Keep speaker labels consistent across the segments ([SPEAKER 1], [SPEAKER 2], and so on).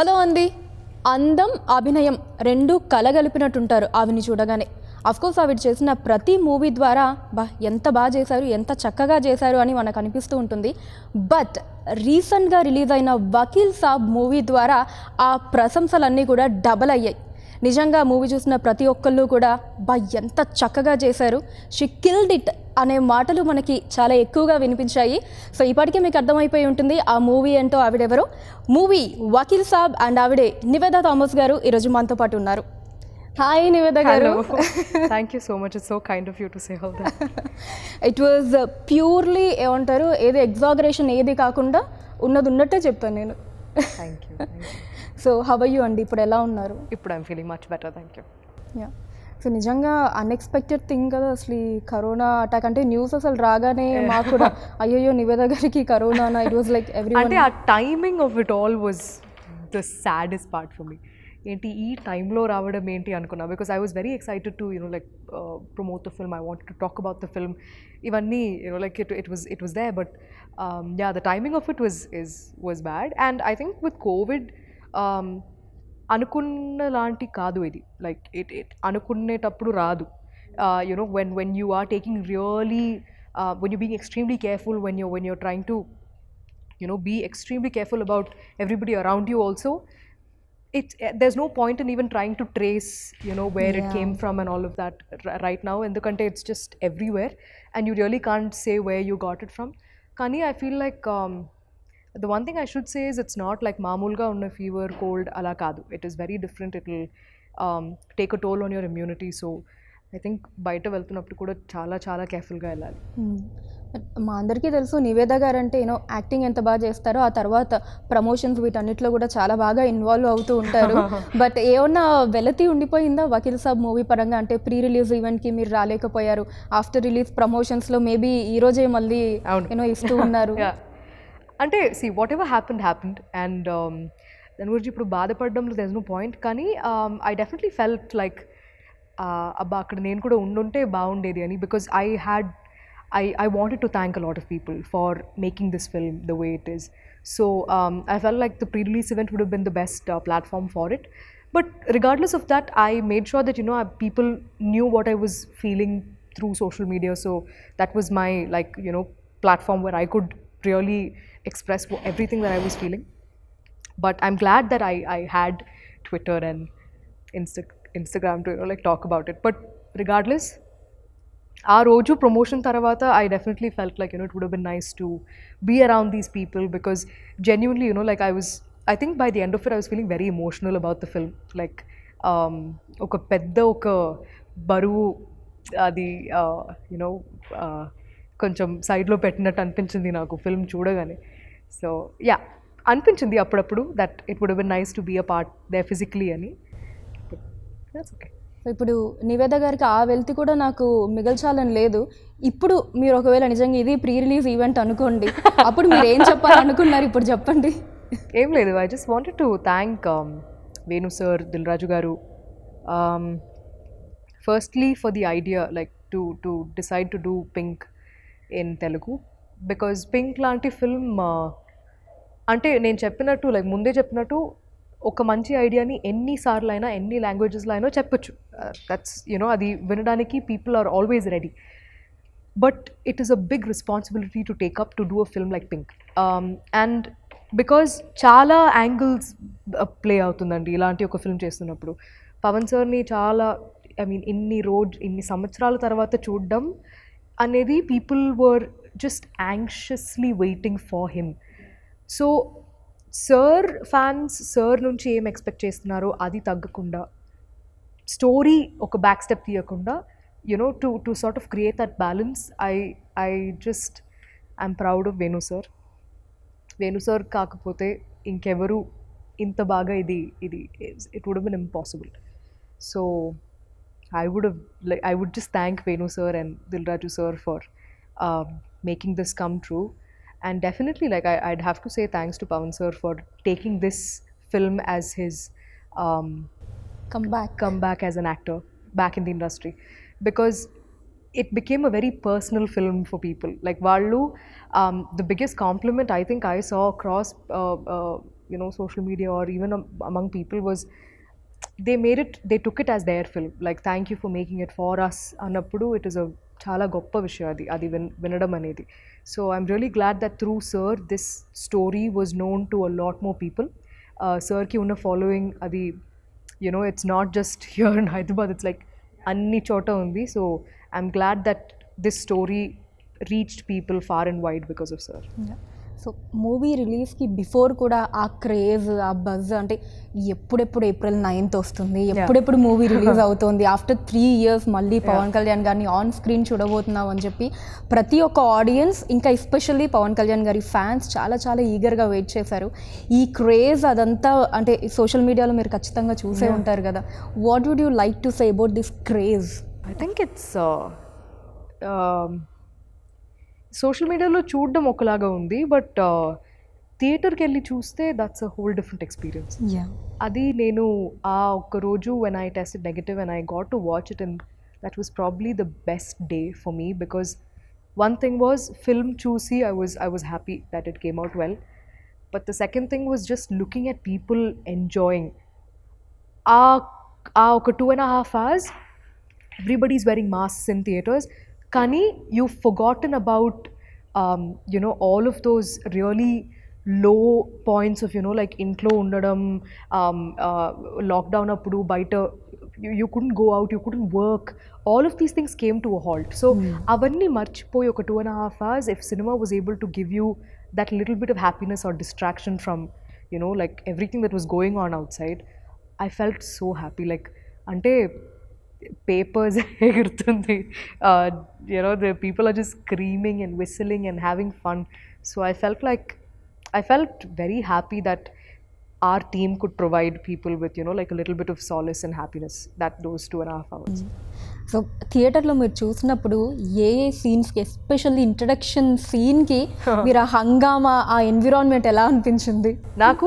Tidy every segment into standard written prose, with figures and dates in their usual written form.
[SPEAKER 1] Hello అండి. అందం, అభినయం రెండూ కలగలిపినట్టుంటారు ఆవిని చూడగానే. అఫ్కోర్స్ ఆవిడ చేసిన ప్రతి మూవీ ద్వారా ఎంత బాగా చేశారు, ఎంత చక్కగా చేశారు అని మనకు అనిపిస్తూ ఉంటుంది. బట్ రీసెంట్గా రిలీజ్ అయిన వకీల్ సాబ్ మూవీ ద్వారా ఆ ప్రశంసలన్నీ కూడా డబల్ అయ్యాయి. నిజంగా మూవీ చూసిన ప్రతి ఒక్కళ్ళు కూడా ఎంత చక్కగా చేశారు, షీ కిల్డ్ ఇట్ అనే మాటలు మనకి చాలా ఎక్కువగా వినిపించాయి. సో ఇప్పటికే మీకు అర్థమైపోయి ఉంటుంది ఆ మూవీ ఏంటో, ఆవిడెవరో. మూవీ వకీల్ సాబ్ అండ్ ఆవిడే నివేదా థామస్ గారు ఈరోజు మనతో పాటు ఉన్నారు. Hi Niveda garu.
[SPEAKER 2] Thank you so much, it's so kind of you to say all that.
[SPEAKER 1] It was purely ఏమంటారు, ఏది ఎగ్జాగరేషన్ ఏది కాకుండా ఉన్నది ఉన్నట్టే చెప్పాను నేను.
[SPEAKER 2] Thank you.
[SPEAKER 1] So how are you అండి, ఇప్పుడు ఎలా ఉన్నారు?
[SPEAKER 2] ఇప్పుడు I'm feeling much better, thank you.
[SPEAKER 1] Yeah, so నిజంగా అన్ఎక్స్పెక్టెడ్ థింగ్ కదా అసలు ఈ కరోనా అటాక్. అంటే న్యూస్ అసలు రాగానే మాకు కూడా అయ్యో నివేద గారికి corona, it was like every.
[SPEAKER 2] అంటే ఆ timing of it all was the saddest part for me. ఏంటి ఈ టైంలో రావడం ఏంటి అనుకున్నా, because I was very excited to like promote the film, I wanted to talk about the film, ఇవన్నీ like it was there. But yeah, the timing of it was bad. And I think with covid అనుకున్న లాంటి కాదు ఇది. Like it అనుకునేటప్పుడు రాదు. when you are taking really when you're being extremely careful, when you're trying to be extremely careful about everybody around you also, there's no point in even trying to trace where it came from and all of that right now, in the country it's just everywhere and you really can't say where you got it from. Kani I feel like the one thing I should say is it's not like maamulga unna fever, cold ala kaadu. It is very different. It will take a toll on your immunity. So I think బయట వెళ్తున్నప్పుడు కూడా చాలా చాలా కేర్ఫుల్గా వెళ్ళాలి.
[SPEAKER 1] మా అందరికీ తెలుసు నివేద గారు అంటే యాక్టింగ్ ఎంత బాగా చేస్తారో, ఆ తర్వాత ప్రమోషన్స్ వీటన్నిటిలో కూడా చాలా బాగా ఇన్వాల్వ్ అవుతూ ఉంటారు. బట్ ఏమన్నా వెలతి ఉండిపోయిందా వకీల్ సాబ్ మూవీ పరంగా? అంటే ప్రీ రిలీజ్ ఈవెంట్కి మీరు రాలేకపోయారు, ఆఫ్టర్ రిలీజ్ ప్రమోషన్స్లో మేబీ ఈరోజే మళ్ళీ ఇస్తూ ఉన్నారు.
[SPEAKER 2] అంటే వాట్ ఎవర్ హ్యాపెండ్ అండ్ దాని గురించి ఇప్పుడు బాధపడడంలో దెర్ ఇస్ నో పాయింట్. కానీ ఐ డెఫినెట్లీ ఫెల్ట్ లైక్ అబ్బా అక్కడ నేను కూడా ఉండుంటే బాగుండేది అని, because I wanted to thank a lot of people for making this film the way it is. So I felt like the pre-release event would have been the best platform for it. But regardless of that, I made sure that people knew what I was feeling through social media. So that was my platform where I could really express everything that I was feeling. But I'm glad that I had Twitter and Instagram to talk about it. But regardless, ఆ రోజు promotion తర్వాత I definitely felt like it would have been nice to be around these people, because genuinely like I think by the end of it I was feeling very emotional about the film. Like ఒక పెద్ద ఒక బరువు అది కొంచెం సైడ్లో పెట్టినట్టు అనిపించింది నాకు ఫిల్మ్ చూడగానే. సో యా, అనిపించింది అప్పుడప్పుడు that it would been nice to be a part there physically అని. That's okay.
[SPEAKER 1] సో ఇప్పుడు నివేద గారికి ఆ వెల్తి కూడా నాకు మిగల్చాలని లేదు. ఇప్పుడు మీరు ఒకవేళ నిజంగా ఇది ప్రీ రిలీజ్ ఈవెంట్ అనుకోండి, అప్పుడు మీరు ఏం చెప్పాలనుకున్నారు ఇప్పుడు చెప్పండి.
[SPEAKER 2] ఏం లేదు, I just wanted to thank Venu sir, Dil Raju గారు, firstly for the idea like to decide to do Pink in Telugu. Because Pink లాంటి ఫిల్మ్ అంటే నేను చెప్పినట్టు లైక్ ముందే చెప్పినట్టు ఒక మంచి ఐడియాని ఎన్నిసార్లు అయినా ఎన్ని లాంగ్వేజెస్లో అయినా చెప్పొచ్చు. దట్స్ అది వినడానికి people are always ready. But it is a big responsibility to take up to do a film like Pink. And because చాలా యాంగిల్స్ ప్లే అవుతుందండి ఇలాంటి ఒక ఫిల్మ్ చేస్తున్నప్పుడు. పవన్ సార్ని చాలా ఇన్ని సంవత్సరాల తర్వాత చూడడం అనేది people were just anxiously waiting for him. So sir fans sir నుంచి ఏం ఎక్స్పెక్ట్ చేస్తున్నారో అది తగ్గకుండా, స్టోరీ ఒక బ్యాక్ స్టెప్ తీయకుండా to sort of create that balance. I'm proud of Venu sir. Venu sir కాకపోతే ఇంకెవరు ఇంత బాగా ఇది it would been impossible. So I would just thank Venu sir and Dil Raju sir for making this come true. And definitely I'd have to say thanks to Pawan sir for taking this film as his comeback as an actor back in the industry. Because it became a very personal film for people. Like Vallu, the biggest compliment I think I saw across, social media or even among people was they took it as their film. Like, thank you for making it for us. Annappudu, it is a చాలా గొప్ప విషయం అది వినడం అనేది. So I'm really glad that through Sir, this story was known to a lot more people. Sir ki ఉన్న following అది, it's not just here in Hyderabad, it's like అన్ని చోట ఉంది. So I'm glad that this story reached people far and wide because of Sir.
[SPEAKER 1] So movie రిలీజ్కి before కూడా ఆ craze, ఆ buzz, అంటే ఎప్పుడెప్పుడు April 9th వస్తుంది, ఎప్పుడెప్పుడు మూవీ రిలీజ్ అవుతుంది, ఆఫ్టర్ 3 years మళ్ళీ పవన్ కళ్యాణ్ గారిని ఆన్ స్క్రీన్ చూడబోతున్నాం అని చెప్పి ప్రతి ఒక్క ఆడియన్స్, ఇంకా ఎస్పెషల్లీ పవన్ కళ్యాణ్ గారి ఫ్యాన్స్ చాలా చాలా ఈగర్గా వెయిట్ చేశారు. ఈ క్రేజ్ అదంతా అంటే సోషల్ మీడియాలో మీరు ఖచ్చితంగా చూసే ఉంటారు కదా. What would you like to say about this craze?
[SPEAKER 2] I think it's social మీడియాలో చూడడం ఒకలాగా ఉంది, బట్ థియేటర్కి వెళ్ళి చూస్తే that's a whole different experience. అది నేను ఆ ఒక్క రోజు when I tested negative and I got to watch it, and that was probably the best day for me, because one thing was film చూసి I was happy that it came out well, but the second thing was just looking at people enjoying. ఒక 2.5 hours everybody's wearing masks in theaters, kani you've forgotten about all of those really low points of like intlo undadam, lockdown appudu baita you couldn't go out, you couldn't work, all of these things came to a halt. So avanni marchipoyi oka 2.5 hours, if cinema was able to give you that little bit of happiness or distraction from like everything that was going on outside, I felt so happy. Like ante papers ఎగురుతుంది, the people are just screaming and whistling and having fun. So I felt very happy that our team could provide people with like a little bit of solace and happiness that those 2.5 hours.
[SPEAKER 1] So థియేటర్లో మీరు చూసినప్పుడు ఏ సీన్స్కి, especially introduction సీన్కి మీరు ఆ హంగామా, ఆ environment ఎలా అనిపించింది?
[SPEAKER 2] నాకు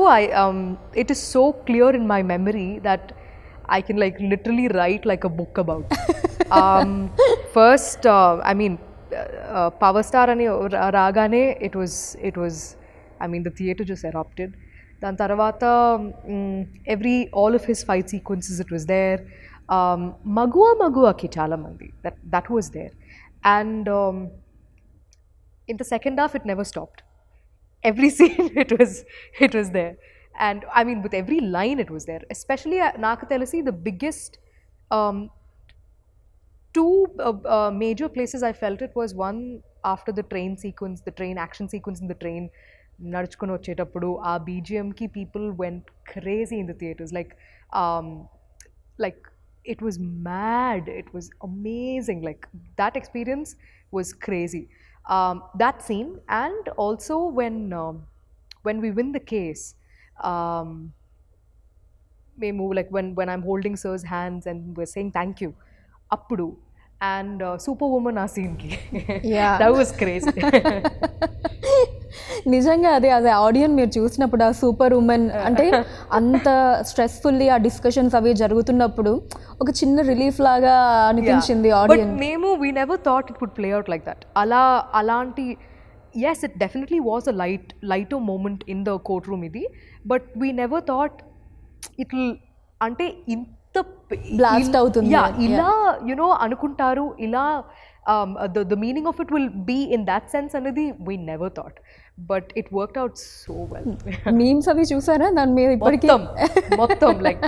[SPEAKER 2] it is so clear in my memory that I can like literally write like a book about. First, I mean, Power Star ani ragane, it was, I mean, the theater just erupted. Dan tarvata all of his fight sequences, it was there. Magua ki chala mandi, that was there. And in the second half, it never stopped. Every scene, it was there. And I mean, with every line it was there. Especially నాకు తెలిసి the biggest two major places I felt it was one after the train sequence, the train action sequence in the train, నడుచుకొని వచ్చేటప్పుడు ఆ BGM కి people went crazy in the theaters. Like it was mad, it was amazing. Like that experience was crazy. That scene, and also when we win the case, మేము like when I'm holding Sir's hands and we're saying thank you appudu, and Superwoman ఆ scene ki that was crazy.
[SPEAKER 1] నిజంగా అదే audience మీరు చూసినప్పుడు ఆ super women అంటే అంత స్ట్రెస్ఫుల్లీ ఆ డిస్కషన్స్ అవి జరుగుతున్నప్పుడు ఒక చిన్న రిలీఫ్ లాగా అనిపించింది ఆడియన్స్.
[SPEAKER 2] మేము we never thought it would play out like that. అలాంటి yes, it definitely was a lighter moment in the courtroom idi, but we never thought it'll ante inta
[SPEAKER 1] blast avutundi.
[SPEAKER 2] Ila anukuntaru, ila the meaning of it will be in that sense anadi we never thought, but it worked out so well.
[SPEAKER 1] memes avi chusara nan me ippadi
[SPEAKER 2] మొత్తం like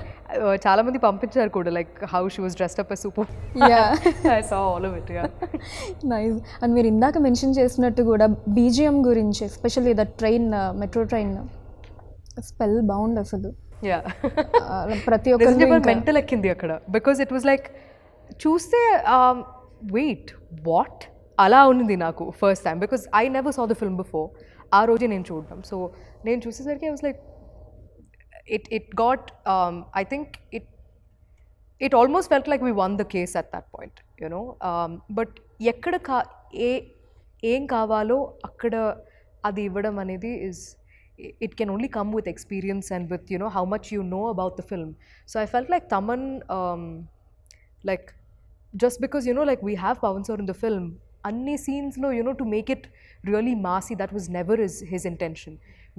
[SPEAKER 2] చాలా మంది పంపించారు కూడా, like how she was dressed up as super. I saw all of it.
[SPEAKER 1] Nice. And మీరు ఇందాక mention చేసినట్టు కూడా BGM గురించి, especially the train, metro train spell bound అసలు. ప్రతి ఒక్కరు
[SPEAKER 2] మెంటల్ ఎక్కింది అక్కడ, బికాజ్ ఇట్ వాజ్ లైక్ చూస్తే వెయిట్ వాట్ అలా ఉన్నది నాకు first time, because I never saw the film before. ఆ రోజే నేను చూడడం, సో నేను చూసేసరికి I was like it got I think it almost felt like we won the case at that point, but ekkada ఏం కావాలో అక్కడ అది ఇవ్వడం అనేది is it can only come with experience and with how much you know about the film. So I felt like Taman like just because, you know, like we have Pawan sir in the film, anni scenes lo, you know, to make it really massy, that was never his intention.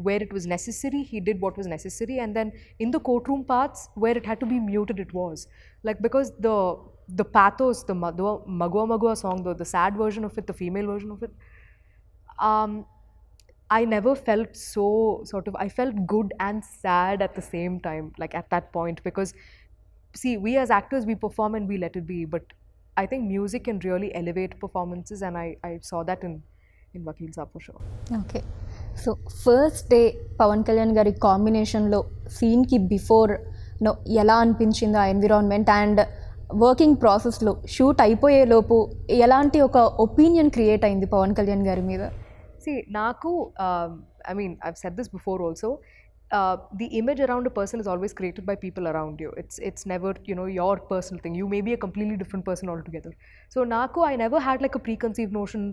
[SPEAKER 2] Where it was necessary, he did what was necessary, and then in the courtroom parts where it had to be muted, it was like, because the pathos, the Magua Magua song, the sad version of it, the female version of it, I never felt so sort of, I felt good and sad at the same time, like at that point, because see, we as actors, we perform and we let it be, but I think music can really elevate performances, and I saw that in Vakil Saab for sure.
[SPEAKER 1] Okay. So first day Pawan Kalyan గారి కాంబినేషన్లో scenes before know ఎలా అనిపించింది ఆ environment, and working ప్రాసెస్లో shoot అయిపోయేలోపు ఎలాంటి ఒక opinion create అయింది పవన్ కళ్యాణ్ గారి మీద?
[SPEAKER 2] See, Naku, I mean, I've said this before also. The image around a person is always created by people around you. It's never, you know, your personal thing. You may be a completely different person altogether. So Naku, I never had like a preconceived notion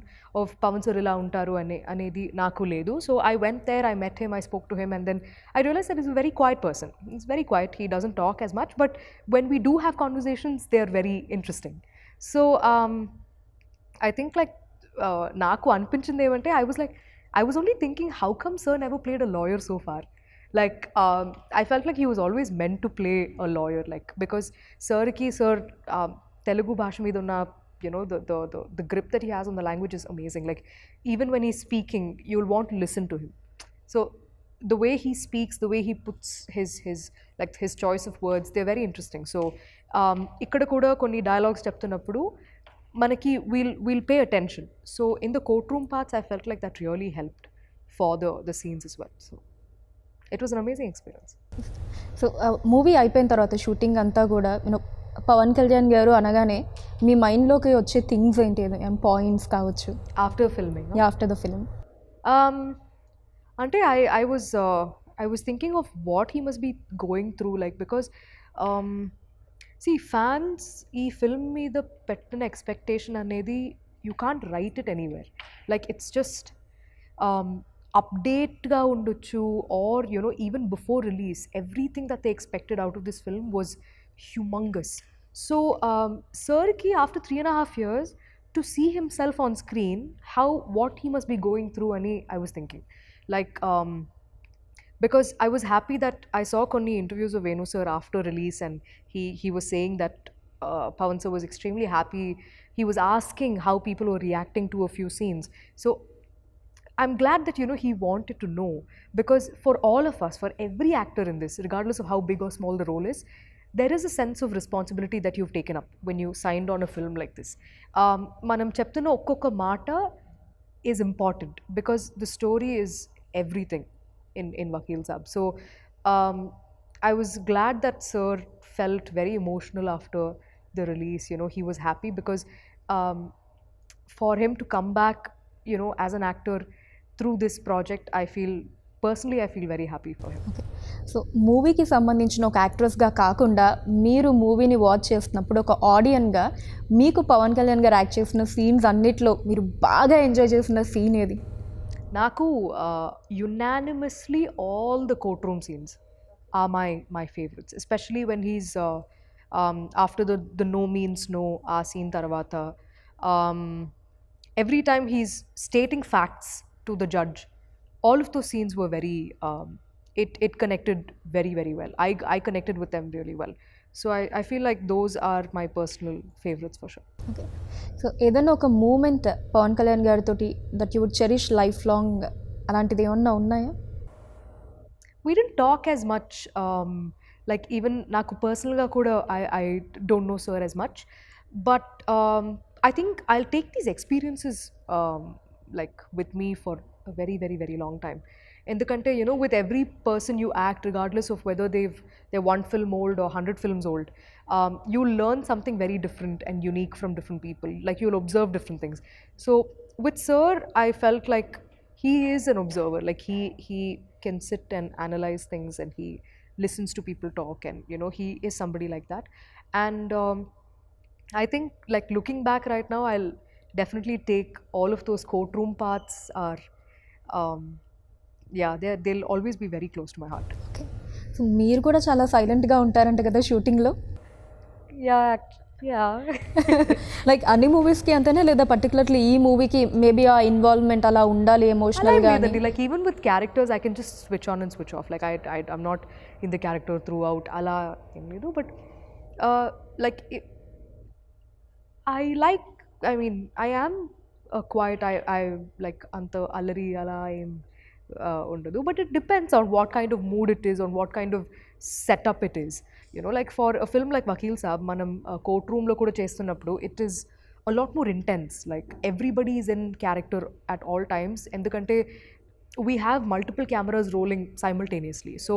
[SPEAKER 2] of Pawan sir ila untaru anedi Naku ledu. So I went there, I met him, I spoke to him, and then I realized that he's a very quiet person. He's very quiet. He doesn't talk as much, but when we do have conversations, they're very interesting. So I think like నాకు అనిపించింది ఏమంటే, I was only thinking, how come sir never played a lawyer so far? Like, I felt like he was always meant to play a lawyer, like, because sir Telugu bhasha మీద ఉన్న, you know, the grip that he has on the language is amazing. Like, even when he's speaking, you'll want to listen to him. So the way he speaks, the way he puts his choice of words, they're very interesting. So ఇక్కడ కూడా కొన్ని dialogues చెప్తున్నప్పుడు మనకి we'll pay attention. So in the courtroom parts, I felt like that really helped for the scenes as well. So it was an amazing experience.
[SPEAKER 1] So movie అయిపోయిన తర్వాత shooting అంతా కూడా you know Pawan Kalyan గారు అనగానే మీ మైండ్లోకి వచ్చే థింగ్స్ ఏంటి, పాయింట్స్ కావచ్చు
[SPEAKER 2] After filming, no?
[SPEAKER 1] After the film?
[SPEAKER 2] Ante I was thinking of what he must be going through, like, because see, fans ee film meeda pettina expectation anedi you can't write it anywhere. Like, it's just update ga undochu, or, you know, even before release, everything that they expected out of this film was humongous. So sir ki after 3.5 years to see himself on screen, what he must be going through ani I was thinking, like, because I was happy that I saw konni interviews of Venu sir after release, and he was saying that Pawan sir was extremely happy. He was asking how people were reacting to a few scenes. So I'm glad that, you know, he wanted to know, because for all of us, for every actor in this, regardless of how big or small the role is, there is a sense of responsibility that you've taken up when you signed on a film like this. Manam cheptunna okkoka mata is important, because the story is everything in Vakil Saab. So I was glad that sir felt very emotional after the release. You know, he was happy because for him to come back, you know, as an actor through this project, I feel very happy for him.
[SPEAKER 1] Okay. So మూవీకి సంబంధించిన ఒక యాక్ట్రెస్గా కాకుండా మీరు మూవీని watch చేస్తున్నప్పుడు ఒక ఆడియన్గా మీకు పవన్ కళ్యాణ్ గారు యాక్ట్ చేసిన సీన్స్ అన్నిట్లో మీరు బాగా ఎంజాయ్ చేసిన సీన్ ఏది?
[SPEAKER 2] Naku, unanimously, all the courtroom scenes are my favorites, especially when he's after the no means no scene tarvata. Every time he's stating facts to the judge, all of those scenes were very it connected very, very well. I connected with them really well. So I feel like those are my personal favorites for sure.
[SPEAKER 1] Okay. So ఏదైనా ఒక moment Pawan Kalyan గారితో that you would cherish life long, అలాంటిది ఏమన్నా ఉన్నాయా?
[SPEAKER 2] We didn't talk as much, like, even naku personal ga kuda I don't know sir as much, but I think I'll take these experiences like with me for a very, very, very long time. Endukante, you know, with every person you act, regardless of whether they're 1 film old or 100 films old, you'll learn something very different and unique from different people. Like, you'll observe different things. So with sir, I felt like he is an observer. Like, he can sit and analyze things, and he listens to people talk, and, you know, he is somebody like that. And I think, like, looking back right now, I'll definitely take all of those courtroom parts are yeah, they'll always be very close to my heart.
[SPEAKER 1] Okay. So మీరు కూడా చాలా సైలెంట్గా ఉంటారంట కదా షూటింగ్లో?
[SPEAKER 2] Yeah, yeah
[SPEAKER 1] like అన్ని మూవీస్కి అంతేనా లేదా పర్టికులర్లీ ఈ మూవీకి మేబీ ఆ ఇన్వాల్వ్మెంట్ అలా ఉండాలి
[SPEAKER 2] అలా
[SPEAKER 1] ఎమోషనల్గా
[SPEAKER 2] లేదండి like even with characters I can just switch on and switch off like I'm not in the character through out అలా ఏం లేదు but like I like, I mean, I am quiet, I like anta allari ala em undadu, but it depends on what kind of mood it is, on what kind of setup it is. You know, like for a film like Vakil Saab, manam courtroom lo kuda chestunnappudu, it is a lot more intense. Like everybody is in character at all times, endukante we have multiple cameras rolling simultaneously. So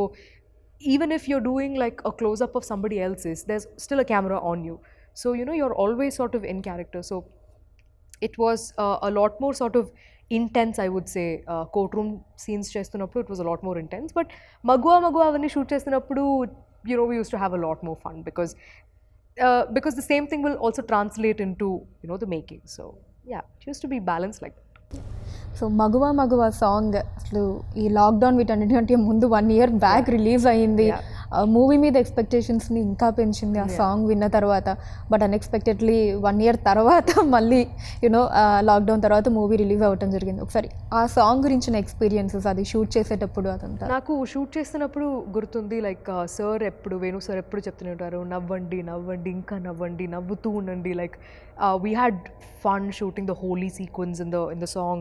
[SPEAKER 2] even if you're doing like a close up of somebody else's, there's still a camera on you. So you know you're always sort of in character. So it was a lot more sort of intense, I would say. Courtroom scenes చేస్తున్నప్పుడు it was a lot more intense, but మగువ అవన్నీ shoot చేస్తున్నప్పుడు you know we used to have a lot more fun because the same thing will also translate into you know the making. So yeah, it used to be balanced like that.
[SPEAKER 1] So Maguva song అసలు ఈ lockdown వీటన్నిటికంటే ముందు 1 year back release అయ్యింది. Movie మీద ఎక్స్పెక్టేషన్స్ని ఇంకా పెంచింది ఆ song విన్న తర్వాత. బట్ అన్ఎక్స్పెక్టెడ్లీ 1 year తర్వాత మళ్ళీ యూనో లాక్డౌన్ తర్వాత మూవీ రిలీజ్ అవ్వటం జరిగింది. ఒకసారి ఆ సాంగ్ గురించిన ఎక్స్పీరియన్సెస్, అది షూట్ చేసేటప్పుడు అదంతా.
[SPEAKER 2] నాకు షూట్ చేస్తున్నప్పుడు గుర్తుంది లైక్ సార్ ఎప్పుడు వేణు సార్ ఎప్పుడు చెప్తూనే ఉంటారు, నవ్వండి నవ్వండి ఇంకా నవ్వండి, నవ్వుతూ ఉండండి. Like we had fun shooting the holy sequence in the song.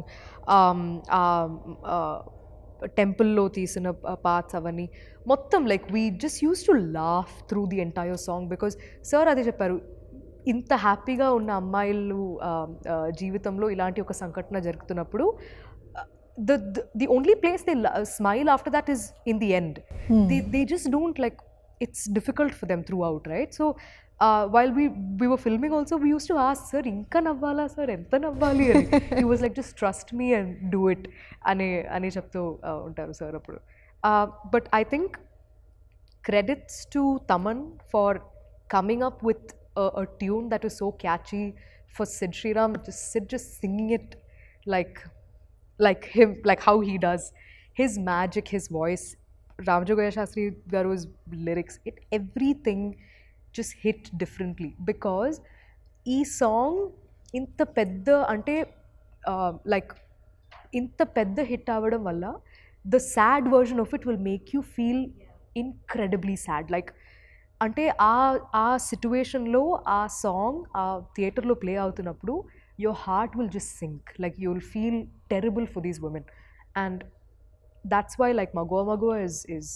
[SPEAKER 2] టెంపుల్లో తీసిన పార్ట్స్ అవన్నీ మొత్తం like we just use to laugh through the entire song because sir అదే చెప్పారు, ఇంత హ్యాపీగా ఉన్న అమ్మాయిలు జీవితంలో ఇలాంటి ఒక సంఘటన జరుగుతున్నప్పుడు the only place they smile after that is in the end. They just don't, like, it's difficult for them throughout, right? So while we were filming also, we used to ask, sir, inka navvala sir, enta navvali ani. He was like, just trust me and do it ane cheptu untaru sir appudu. But I think credits to Taman for coming up with a tune that was so catchy, for Sid Sriram just singing it like him, like how he does, his magic, his voice, Ramajogaya Shastri Garu's lyrics, everything just hit differently because ee song inta pedda ante like inta pedda hit avadam valla the sad version of it will make you feel incredibly sad. Like అంటే ఆ సిచ్యువేషన్లో ఆ song ఆ థియేటర్లో play అవుతున్నప్పుడు your heart will just sink, like you'll feel terrible for these women, and that's why like Magua is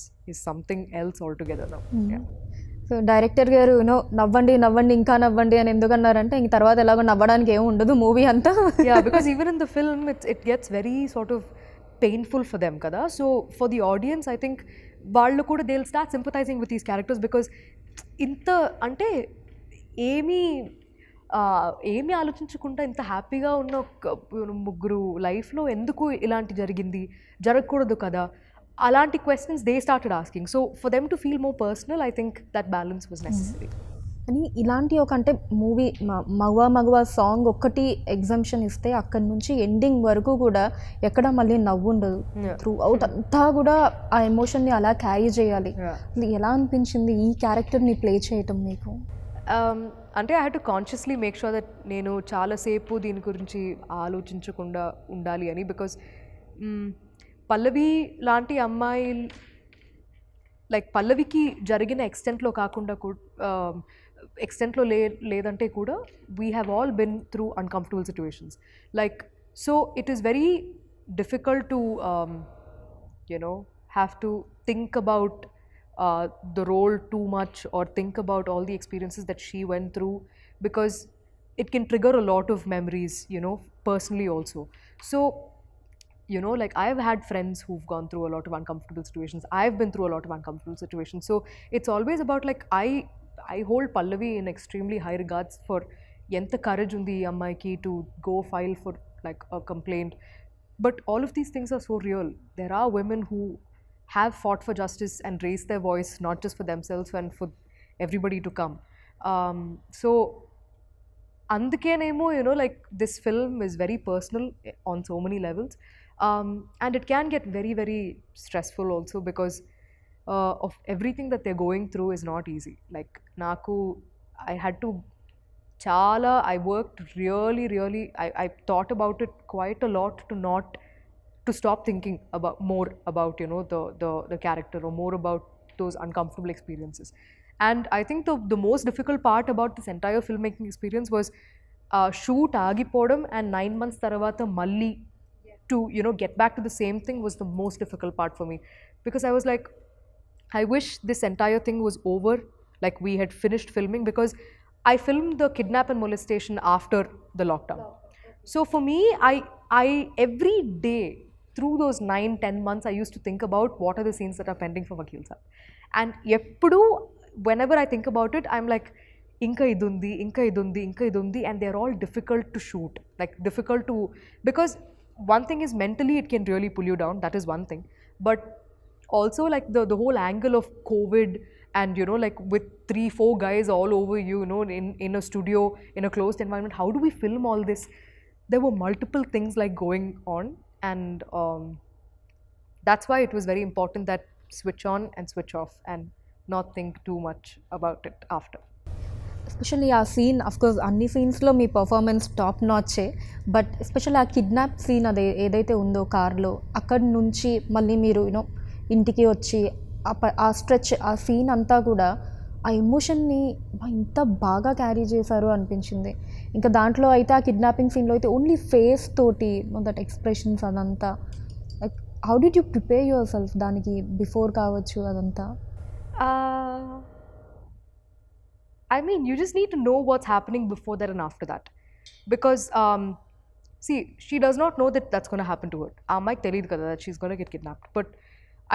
[SPEAKER 2] something else altogether now. Yeah.
[SPEAKER 1] So director గారు you know నవ్వండి నవ్వండి ఇంకా నవ్వండి అని ఎందుకన్నారంటే ఇంక తర్వాత ఎలాగో నవ్వడానికి ఏమి ఉండదు మూవీ అంతా.
[SPEAKER 2] Yeah, because even in the film it gets very sort of painful for them kada. So for the audience I think వాళ్ళు కూడా they'll start sympathizing with these characters because ఇంత అంటే ఏమీ ఆలోచించకుండా ఇంత హ్యాపీగా ఉన్న ముగ్గురు లైఫ్లో ఎందుకు ఇలాంటి జరగకూడదు కదా, అలాంటి questions they started asking. So for them to feel more personal, I think that balance was necessary.
[SPEAKER 1] కానీ ఇలాంటి ఒక అంటే మూవీ మగువ సాంగ్ ఒక్కటి ఎగ్జామ్షన్ ఇస్తే అక్కడి నుంచి ఎండింగ్ వరకు కూడా ఎక్కడ మళ్ళీ నవ్వు ఉండదు. త్రూ అవుట్ అంతా కూడా ఆ ఎమోషన్ని అలా క్యారీ చేయాలి. ఎలా అనిపించింది ఈ క్యారెక్టర్ని ప్లే చేయటం మీకు?
[SPEAKER 2] అంటే I had to consciously make sure that నేను చాలాసేపు దీని గురించి ఆలోచించకుండా ఉండాలి అని. బికాజ్ పల్లవి లాంటి అమ్మాయి లైక్ పల్లవికి జరిగిన ఎక్స్టెంట్లో కాకుండా ఎక్స్టెంట్లో లేదంటే కూడా we have all been through uncomfortable situations. Like so it is very difficult to you know have to think about the role too much or think about all the experiences that she went through because it can trigger a lot of memories, you know, personally also. So you know, like I've had friends who've gone through a lot of uncomfortable situations. I've been through a lot of uncomfortable situations. So it's always about like I hold Pallavi in extremely high regards for enta courage undi ammaiki to go file for like a complaint. But all of these things are so real. There are women who have fought for justice and raised their voice, not just for themselves and for everybody to come. So andukenemo, you know, like this film is very personal on so many levels, and it can get very very stressful also because of everything that they're going through is not easy. Like naku, I had to chala, I worked really, I thought about it quite a lot to stop thinking about more about, you know, the character, or more about those uncomfortable experiences. And I think the most difficult part about this entire filmmaking experience was shoot agipodam and 9 months taravata malli to, you know, get back to the same thing was the most difficult part for me, because I was like, I wish this entire thing was over, like we had finished filming, because I filmed the kidnap and molestation after the lockdown. So for me, I every day through those 9-10 months, I used to think about what are the scenes that are pending for Vakil Saab. And eppudu, whenever I think about it, I'm like, inka idundi, inka idundi, inka idundi, and they're all difficult to shoot. Like difficult to, because one thing is mentally it can really pull you down. That is one thing, but also like the whole angle of COVID, and you know, like with 3-4 guys all over you, you know, in a studio, in a closed environment, how do we film all this? There were multiple things like going on, and that's why it was very important that switch on and switch off and not think too much about it after.
[SPEAKER 1] Especially ఆ scene of course అన్ని సీన్స్లో మీ performance top నాచే, but especially ఆ kidnap scene అదే ఏదైతే ఉందో కార్లో, అక్కడి నుంచి మళ్ళీ మీరు యూనో ఇంటికి వచ్చి ఆ స్ట్రెచ్, ఆ సీన్ అంతా కూడా ఆ ఎమోషన్ని ఇంత బాగా క్యారీ చేశారు అనిపించింది. ఇంకా దాంట్లో అయితే ఆ కిడ్నాపింగ్ సీన్లో అయితే ఓన్లీ ఫేస్ తోటి దట్ ఎక్స్ప్రెషన్స్ అదంతా, like how did you prepare your self దానికి బిఫోర్ కావచ్చు అదంతా?
[SPEAKER 2] I mean, you just need to know what's happening before that and after that. Because, see, she does not know that that's going to happen to her. Aamai teliyadu kada that she's going to get kidnapped. But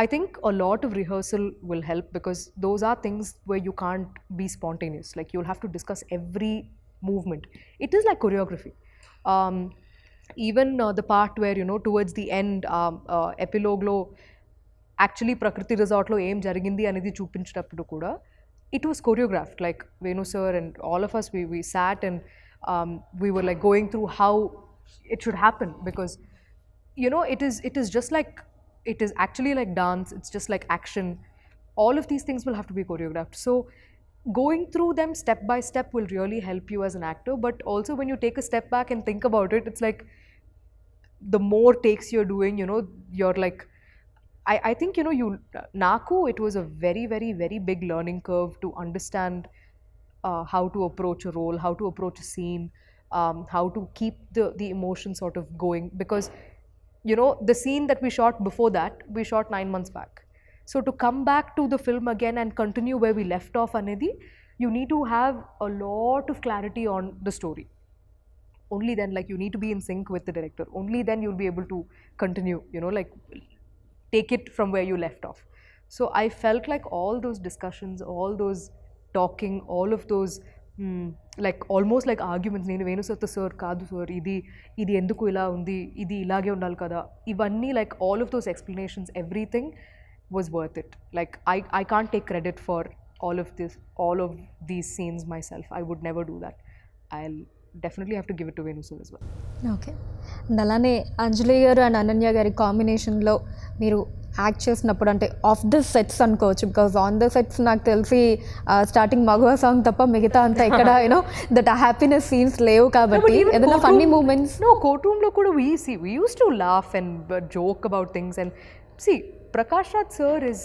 [SPEAKER 2] I think a lot of rehearsal will help, because those are things where you can't be spontaneous. Like, you'll have to discuss every movement. It is like choreography. Even the part where, you know, towards the end, epilogue lo, actually Prakriti Resort lo em jarigindi anedi చూపించేటప్పుడు కూడా, it was choreographed. Like Venu sir and all of us, we sat and we were like going through how it should happen, because you know, it is just like, it is actually like dance, it's just like action. All of these things will have to be choreographed. So going through them step by step will really help you as an actor. But also when you take a step back and think about it, it's like the more takes you're doing, you know, you're like, I think, you know, Naku, it was a very big learning curve to understand how to approach a role, how to approach a scene, how to keep the emotion sort of going. Because, you know, the scene that we shot before that, we shot 9 months back. So to come back to the film again and continue where we left off, Anidhi, you need to have a lot of clarity on the story. Only then, like, you need to be in sync with the director. Only then you'll be able to continue, you know, like take it from where you left off. So I felt like all those discussions, all those talking, all of those like almost like arguments, నేను వేణు సత్త sir కాదు sir, ఇది ఎందుకు ఇలా ఉంది, ఇది ఇలాగే ఉండాలి కదా, ఇవన్నీ, like all of those explanations, everything was worth it. Like I can't take credit for all of these scenes myself. I would never do that. I'll definitely have to give it to Venu sir as well.
[SPEAKER 1] Okay. And అలానే అంజలి గారు and Ananya గారి కాంబినేషన్లో మీరు act చేసినప్పుడు, అంటే of the sets అనుకోవచ్చు, because on the sets నాకు తెలిసి స్టార్టింగ్ మగవా సాంగ్ తప్ప మిగతా అంతా ఇక్కడ యూనో దట్ హ్యాపీనెస్ సీన్స్ లేవు కాబట్టి ఏదైనా funny moments?
[SPEAKER 2] No, courtroom lo kuda we used to laugh and joke about things. And see, Prakash Raj sir is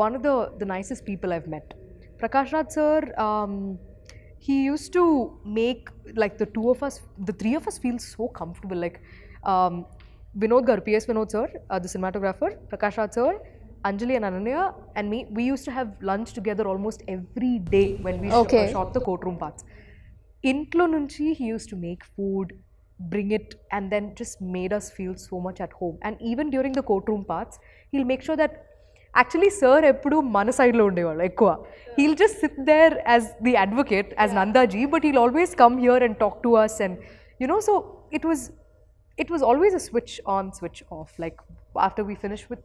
[SPEAKER 2] one of the nicest people I've met. Prakash Raj sir, he used to make like the three of us feel so comfortable. Like Vinod Garu, PS Vinod sir, the cinematographer, Prakash Raj sir, Anjali and Ananya and me, we used to have lunch together almost every day when we shot the courtroom parts. Intlo nunchi he used to make food, bring it, and then just made us feel so much at home. And even during the courtroom parts, he'll make sure that actually sir eppudu mana side lo undevaru ekkuva. He'll just sit there as the advocate, as Nandaji, but he'll always come here and talk to us. And you know, so it was always a switch on, switch off. Like after we finish with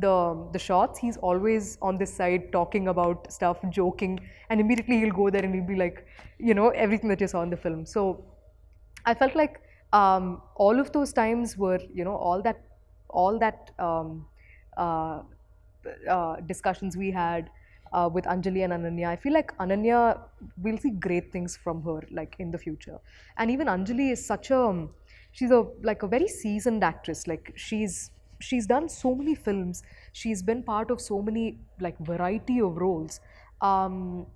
[SPEAKER 2] the shots, he's always on this side talking about stuff, joking, and immediately he'll go there and he'll be like, you know, everything that you saw in the film. So I felt like all of those times were, you know, all that discussions we had, with Anjali and Ananya. I feel like Ananya, we'll see great things from her like in the future. And even Anjali is such a she's a like a very seasoned actress. Like she's done so many films. She's been part of so many like variety of roles.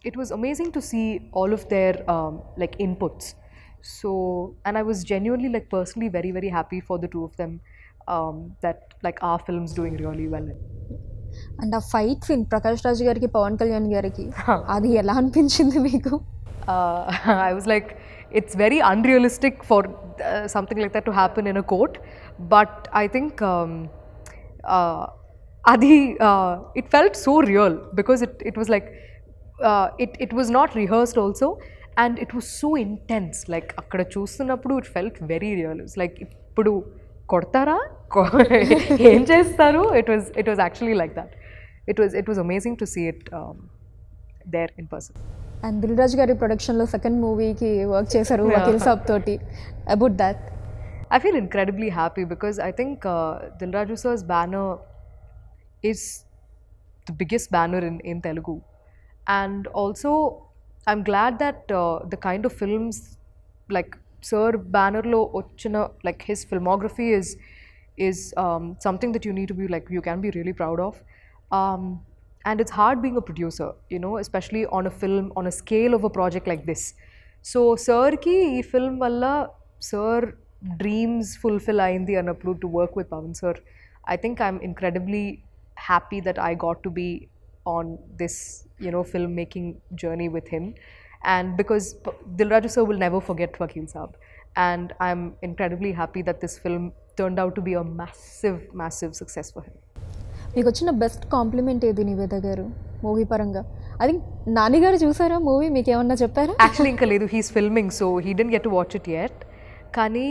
[SPEAKER 2] It was amazing to see all of their like inputs. So, and I was genuinely like personally very very happy for the two of them, that like our film's doing really well.
[SPEAKER 1] And ఆ fight scene Prakash Raj గారికి పవన్ కళ్యాణ్ గారికి అది ఎలా అనిపించింది మీకు?
[SPEAKER 2] uh, I was like, it's very unrealistic for something like that to happen in a court. But I think it felt so real because it was like, it was not rehearsed also, and it was so intense. Like akkada చూస్తున్నప్పుడు it felt very real. It was like, ఇప్పుడు కొడతారా ఏం చేస్తారు? It was actually like that. It was amazing to see it there in person.
[SPEAKER 1] And Dil Raju గారి ప్రొడక్షన్లో second మూవీకి work చేశారు వకీల్ సాబ్ తోటి. About that
[SPEAKER 2] I feel incredibly happy because I think Dilraju sir's banner is the biggest banner in Telugu. And also, I'm glad that the kind of films like Sir banner lo ochina, like his filmography is something that you need to be like, you can be really proud of. And it's hard being a producer, you know, especially on a film, on a scale of a project like this. So Sir ki ee film valla Sir dreams fulfill ayindi annappudu to work with Pavan sir. I think I'm incredibly happy that I got to be on this, you know, filmmaking journey with him. And because Dilraju sir will never forget Vakil Saab, and I'm incredibly happy that this film turned out to be a massive massive success for him.
[SPEAKER 1] మీకు వచ్చిన best compliment ఏది నివేద గారు movie పరంగా? I think Nani గారు చూసారా movie, మీకు ఏమన్నా చెప్పారా?
[SPEAKER 2] Actually ఇంకా లేదు, he's filming, so he didn't get to watch it yet. కానీ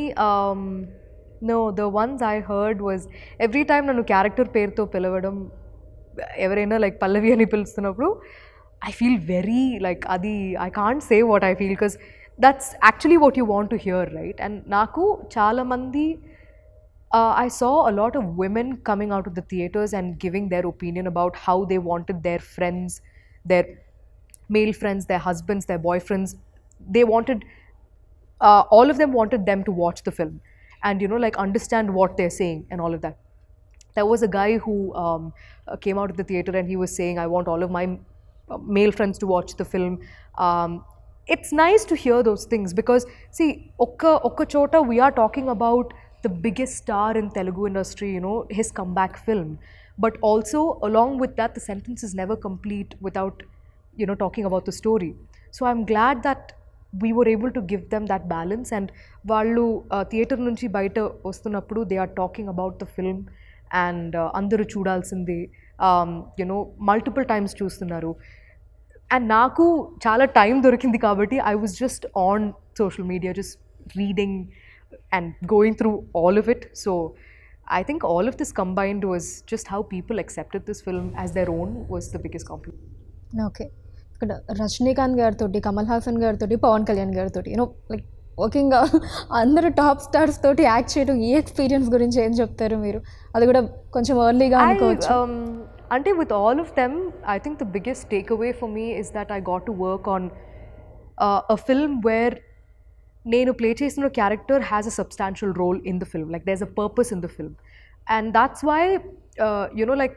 [SPEAKER 2] no, the ones I heard was every time నన్ను క్యారెక్టర్ పేరుతో పిలవడం, ఎవరైనా లైక్ పల్లవి అని పిలుస్తున్నప్పుడు I feel very like అది I can't say what I feel because that's actually what you want to hear, right? And నాకు చాలా మంది I saw a lot of women coming out of the theaters and giving their opinion about how they wanted their friends, their male friends, their husbands, their boyfriends. They wanted, all of them wanted them to watch the film and, you know, like understand what they're saying and all of that. There was a guy who came out of the theater and he was saying, I want all of my male friends to watch the film. It's nice to hear those things because, see, okka chota we are talking about the biggest star in Telugu industry, you know, his comeback film. But also, along with that, the sentence is never complete without, you know, talking about the story. So I'm glad that we were able to give them that balance. And వాళ్ళు theatre నుంచి బయట వస్తున్నప్పుడు they are talking about the film and అందరూ చూడాల్సింది, you know, multiple times చూస్తున్నారు. And నాకు చాలా time దొరికింది కాబట్టి I was just on social media, just reading and going through all of it. So I think all of this combined was just how people accepted this film as their own was the biggest compliment.
[SPEAKER 1] Okay, ఇక్కడ రజనీకాంత్ గారితో, కమల్ హాసన్ గారితో, పవన్ కళ్యాణ్ గారితో, you know like working అందరూ top stars తోటి act చేయడం, ఈ experience గురించి ఏం చెప్తారు మీరు? అది కూడా కొంచెం ఎర్లీగా అనుకోవచ్చు.
[SPEAKER 2] Ante with all of them, I think the biggest takeaway for me is that I got to work on a film where నేను ప్లే చేసిన character has a substantial role in the film, like there is a purpose in the film. And that's why you know like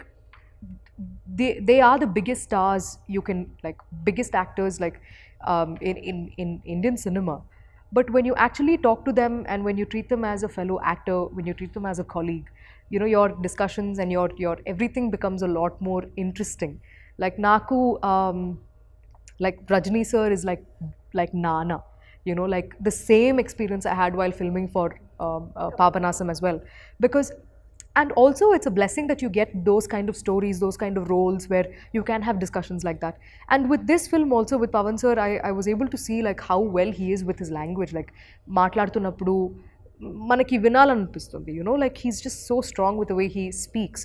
[SPEAKER 2] they are the biggest stars you can, like biggest actors like in Indian cinema. But when you actually talk to them and when you treat them as a fellow actor, when you treat them as a colleague, you know, your discussions and your everything becomes a lot more interesting. Like Naku, like Rajni sir is like Nana, you know, like the same experience I had while filming for Papanasam as well. Because, and also it's a blessing that you get those kind of stories, those kind of roles where you can have discussions like that. And with this film also with Pavan sir, I was able to see like how well he is with his language. Like మాట్లాడుతున్నప్పుడు మనకి వినాలనిపిస్తుంది, you know, like he's just so strong with the way he speaks.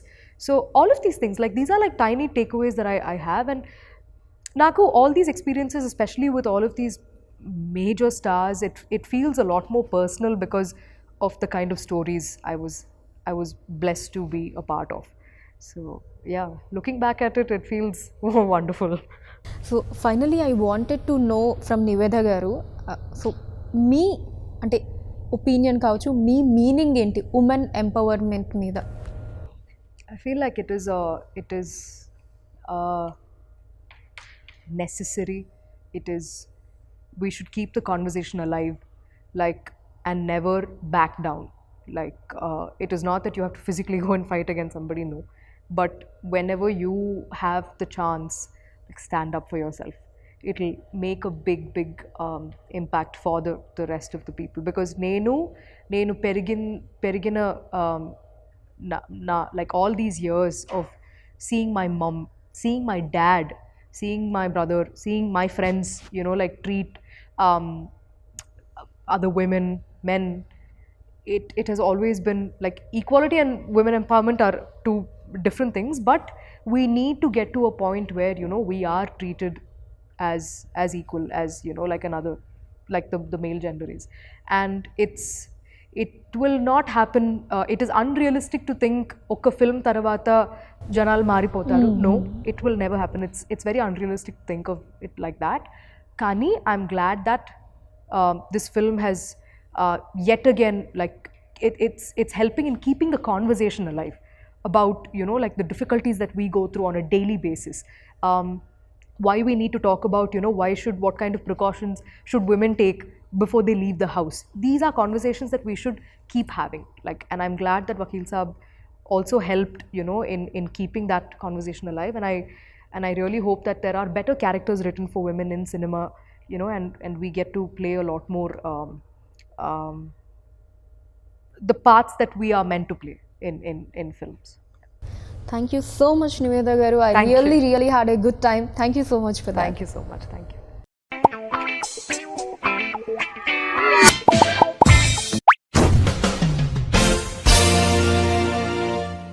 [SPEAKER 2] So all of these things, like these are like tiny takeaways that I have. And Naku, all these experiences, especially with all of these major stars, it feels a lot more personal because of the kind of stories I was blessed to be a part of. So yeah, looking back at it, it feels wonderful.
[SPEAKER 1] So finally I wanted to know from Niveda garu, సో మీ అంటే opinion కావచ్చు, మీ meaning ఏంటి women empowerment మీద?
[SPEAKER 2] I feel like it is necessary. It is, we should keep the conversation alive, like, and never back down. Like, it is not that you have to physically go and fight against somebody, no, but whenever you have the chance, like, stand up for yourself. It'll make a big impact for the rest of the people, because నేను పెరిగిన like all these years of seeing my mom, seeing my dad, seeing my brother, seeing my friends, you know, like, treat other women, men, it has always been like equality and women empowerment are two different things, but we need to get to a point where, you know, we are treated as equal as, you know, like another, like the male gender is. And it will not happen. It is unrealistic to think oka film tarvata janal maripotaru. No, it will never happen. It's very unrealistic to think of it like that. Kani, I'm glad that this film has yet again, like, it's helping in keeping the conversation alive about, you know, like, the difficulties that we go through on a daily basis. Why we need to talk about, you know, what kind of precautions should women take before they leave the house. These are conversations that we should keep having, like, and I'm glad that Vakil Saab also helped, you know, in keeping that conversation alive. And I really hope that there are better characters written for women in cinema, you know, and we get to play a lot more the parts that we are meant to play in films.
[SPEAKER 1] Thank you so much Nivetha గారు. I
[SPEAKER 2] Thank you.
[SPEAKER 1] Really had a good time. Thank you so much for that.
[SPEAKER 2] Thank you so much. Thank you.